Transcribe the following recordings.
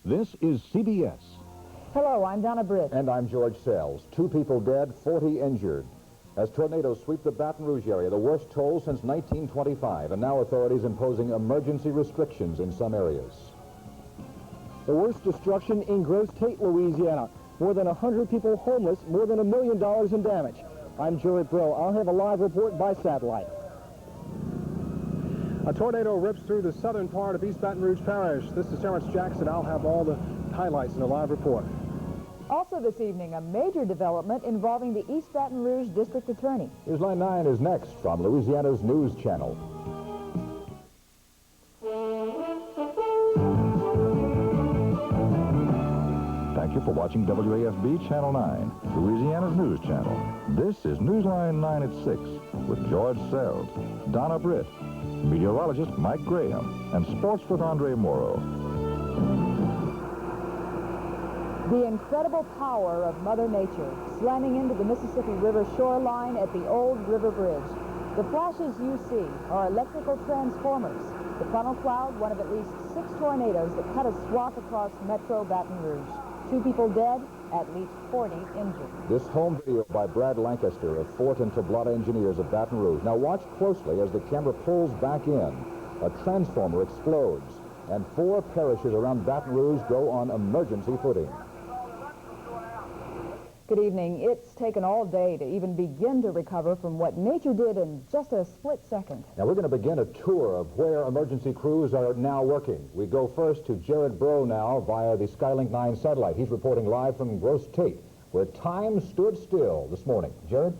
This is CBS. Hello, I'm Donna Britt. And I'm George Sells. 2 people dead, 40 injured. As tornadoes sweep the Baton Rouge area, the worst toll since 1925, and now authorities imposing emergency restrictions in some areas. The worst destruction in Grosse Tete, Louisiana. More than 100 people homeless, more than $1 million in damage. I'm Gerard Braud. I'll have a live report by satellite. A tornado rips through the southern part of East Baton Rouge Parish. This is Terrence Jackson. I'll have all the highlights in a live report. Also this evening, a major development involving the East Baton Rouge District Attorney. Newsline 9 is next from Louisiana's News Channel. Thank you for watching WAFB Channel 9, Louisiana's news channel. This is Newsline 9 at 6 with George Sells, Donna Britt, meteorologist Mike Graham, and sports with Andre Moreau. The incredible power of Mother Nature slamming into the Mississippi River shoreline at the old river bridge. The flashes you see are electrical transformers. The funnel cloud, one of at least 6 tornadoes that cut a swath across Metro Baton Rouge. 2 people dead, at least 40 injured. This home video by Brad Lancaster of Fort and Tablata Engineers of Baton Rouge. Now watch closely as the camera pulls back in. A transformer explodes, and 4 parishes around Baton Rouge go on emergency footing. Good evening. It's taken all day to even begin to recover from what nature did in just a split second. Now we're going to begin a tour of where emergency crews are now working. We go first to Gerard Braud now via the Skylink 9 satellite. He's reporting live from Grosse Tete, where time stood still this morning. Gerard?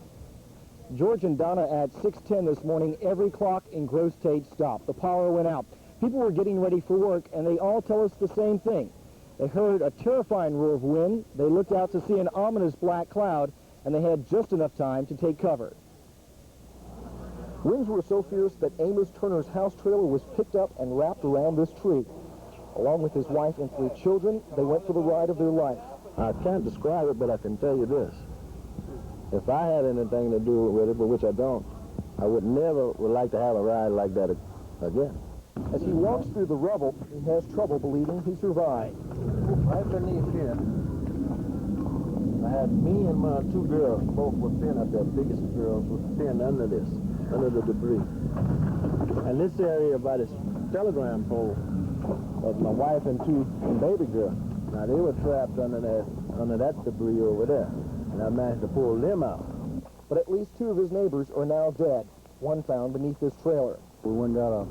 George and Donna, at 6:10 this morning, every clock in Grosse Tete stopped. The power went out. People were getting ready for work, and they all tell us the same thing. They heard a terrifying roar of wind. They looked out to see an ominous black cloud, and they had just enough time to take cover. Winds were so fierce that Amos Turner's house trailer was picked up and wrapped around this tree. Along with his wife and 3 children, they went for the ride of their life. I can't describe it, but I can tell you this. If I had anything to do with it, but which I don't, I would like to have a ride like that again. As he walks through the rubble, he has trouble believing he survived. Right beneath here, I had me and my 2 girls, both were pinned up there. Biggest girls were pinned under the debris. And this area by this telegram pole was my wife and 2 baby girls. Now they were trapped under that debris over there, and I managed to pull them out. But at least 2 of his neighbors are now dead. One found beneath this trailer. We went and got a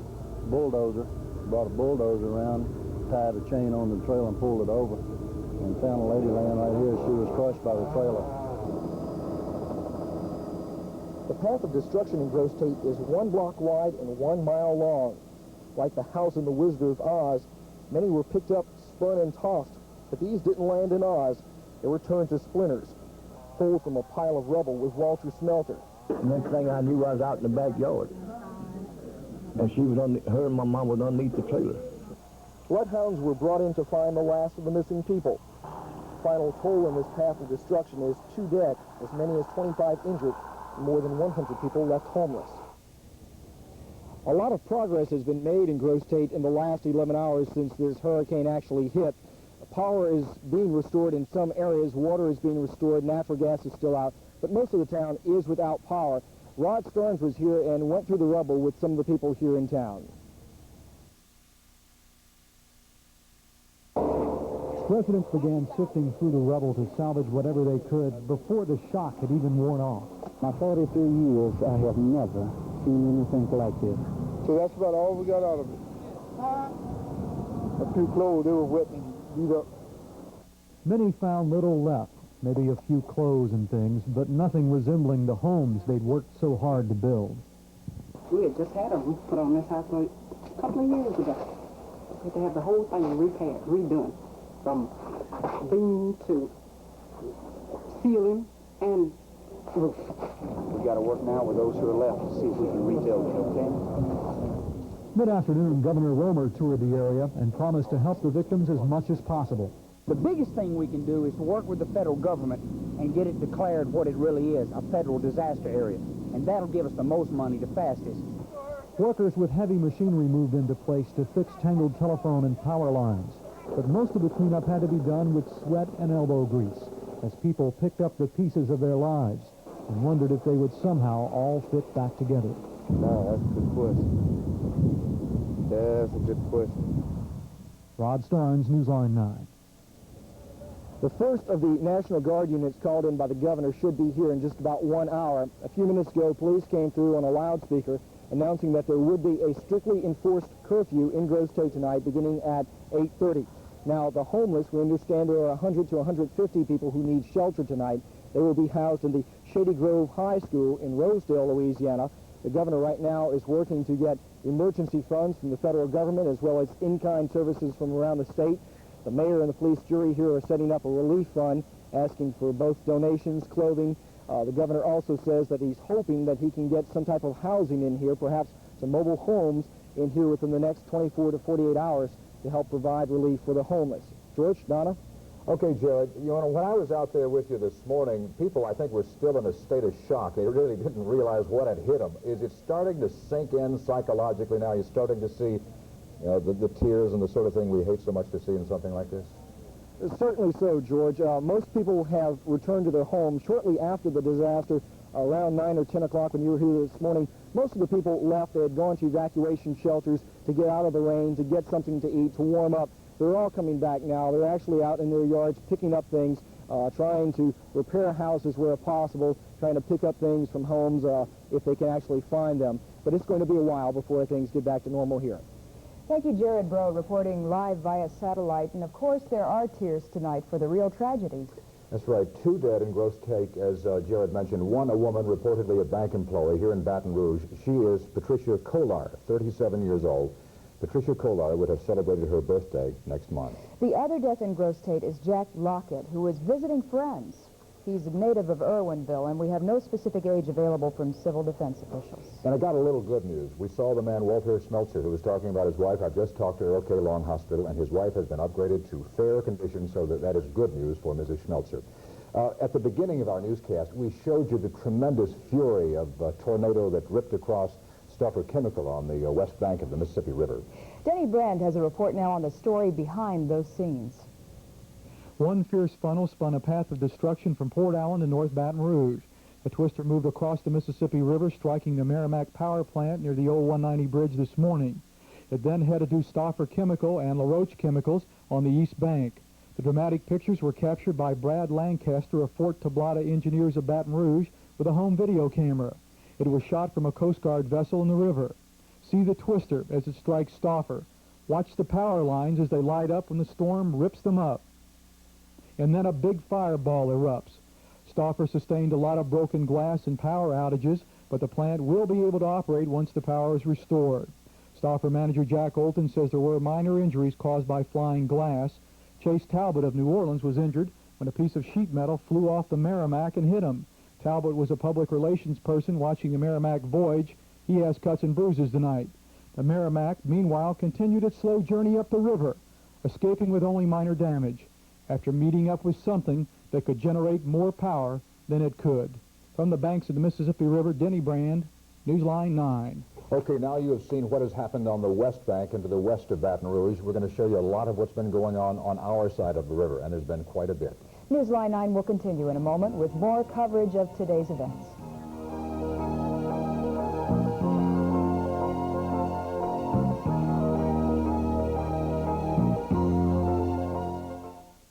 bulldozer, brought a bulldozer around, tied a chain on the trailer and pulled it over, and found a lady laying right here. She was crushed by the trailer. The path of destruction in Grosse Tete is 1 block wide and 1 mile long. Like the house in the Wizard of Oz, many were picked up, spun, and tossed, but these didn't land in Oz. They were turned to splinters. Pulled from a pile of rubble was Walter Smeltser. The next thing I knew, I was out in the backyard, and she was her and my mom was underneath the trailer. Bloodhounds were brought in to find the last of the missing people. Final toll in this path of destruction is 2 dead, as many as 25 injured, and more than 100 people left homeless. A lot of progress has been made in Grosse Tete in the last 11 hours since this hurricane actually hit. Power is being restored in some areas, water is being restored, natural gas is still out, but most of the town is without power. Rod Stearns was here and went through the rubble with some of the people here in town. Residents began sifting through the rubble to salvage whatever they could before the shock had even worn off. My 43 years, I have never seen anything like this. So that's about all we got out of it. A few clothes, they were wet and beat up. Many found little left, maybe a few clothes and things, but nothing resembling the homes they'd worked so hard to build. We had just had a roof put on this house a couple of years ago. We had to have the whole thing repaired, redone, from beam to ceiling and roof. We got to work now with those who are left to see if we can rebuild it, okay? Mid-afternoon, Governor Roemer toured the area and promised to help the victims as much as possible. The biggest thing we can do is to work with the federal government and get it declared what it really is, a federal disaster area. And that'll give us the most money the fastest. Workers with heavy machinery moved into place to fix tangled telephone and power lines. But most of the cleanup had to be done with sweat and elbow grease as people picked up the pieces of their lives and wondered if they would somehow all fit back together. No, that's a good question. That's a good question. Rod Starnes, Newsline 9. The first of the National Guard units called in by the governor should be here in just about 1 hour. A few minutes ago, police came through on a loudspeaker announcing that there would be a strictly enforced curfew in Grosse Tete tonight beginning at 8:30. Now, the homeless, we understand there are 100 to 150 people who need shelter tonight. They will be housed in the Shady Grove High School in Rosedale, Louisiana. The governor right now is working to get emergency funds from the federal government as well as in-kind services from around the state. The mayor and the police jury here are setting up a relief fund, asking for both donations, clothing. The governor also says that he's hoping that he can get some type of housing in here, perhaps some mobile homes in here within the next 24 to 48 hours to help provide relief for the homeless. George, Donna? Okay, Jared, you know, when I was out there with you this morning, people, I think, were still in a state of shock. They really didn't realize what had hit them. Is it starting to sink in psychologically now? You're starting to see the tears and the sort of thing we hate so much to see in something like this? Certainly so, George. Most people have returned to their homes shortly after the disaster, around 9 or 10 o'clock when you were here this morning. Most of the people left. They had gone to evacuation shelters to get out of the rain, to get something to eat, to warm up. They're all coming back now. They're actually out in their yards picking up things, trying to repair houses where possible, trying to pick up things from homes if they can actually find them. But it's going to be a while before things get back to normal here. Thank you, Gerard Braud, reporting live via satellite. And, of course, there are tears tonight for the real tragedies. That's right. 2 dead in Grosse Tete, as Jared mentioned. One, a woman, reportedly a bank employee here in Baton Rouge. She is Patricia Kolar, 37 years old. Patricia Kolar would have celebrated her birthday next month. The other death in Grosse Tete is Jack Lockett, who was visiting friends. He's a native of Irwinville, and we have no specific age available from civil defense officials. And I got a little good news. We saw the man, Walter Smeltser, who was talking about his wife. I've just talked to her, OK Long Hospital, and his wife has been upgraded to fair condition, so that is good news for Mrs. Smeltser. At the beginning of our newscast, we showed you the tremendous fury of a tornado that ripped across Stauffer Chemical on the west bank of the Mississippi River. Denny Brand has a report now on the story behind those scenes. One fierce funnel spun a path of destruction from Port Allen to North Baton Rouge. The twister moved across the Mississippi River, striking the Merrimack Power Plant near the old 190 bridge this morning. It then headed to Stauffer Chemical and LaRoche Chemicals on the east bank. The dramatic pictures were captured by Brad Lancaster of Fort Tablada Engineers of Baton Rouge with a home video camera. It was shot from a Coast Guard vessel in the river. See the twister as it strikes Stauffer. Watch the power lines as they light up when the storm rips them up. And then a big fireball erupts. Stauffer sustained a lot of broken glass and power outages, but the plant will be able to operate once the power is restored. Stauffer manager Jack Olton says there were minor injuries caused by flying glass. Chase Talbot of New Orleans was injured when a piece of sheet metal flew off the Merrimack and hit him. Talbot was a public relations person watching the Merrimack voyage. He has cuts and bruises tonight. The Merrimack, meanwhile, continued its slow journey up the river, escaping with only minor damage, after meeting up with something that could generate more power than it could. From the banks of the Mississippi River, Denny Brand, Newsline 9. Okay, now you have seen what has happened on the west bank and to the west of Baton Rouge. We're going to show you a lot of what's been going on our side of the river, and there's been quite a bit. Newsline 9 will continue in a moment with more coverage of today's events.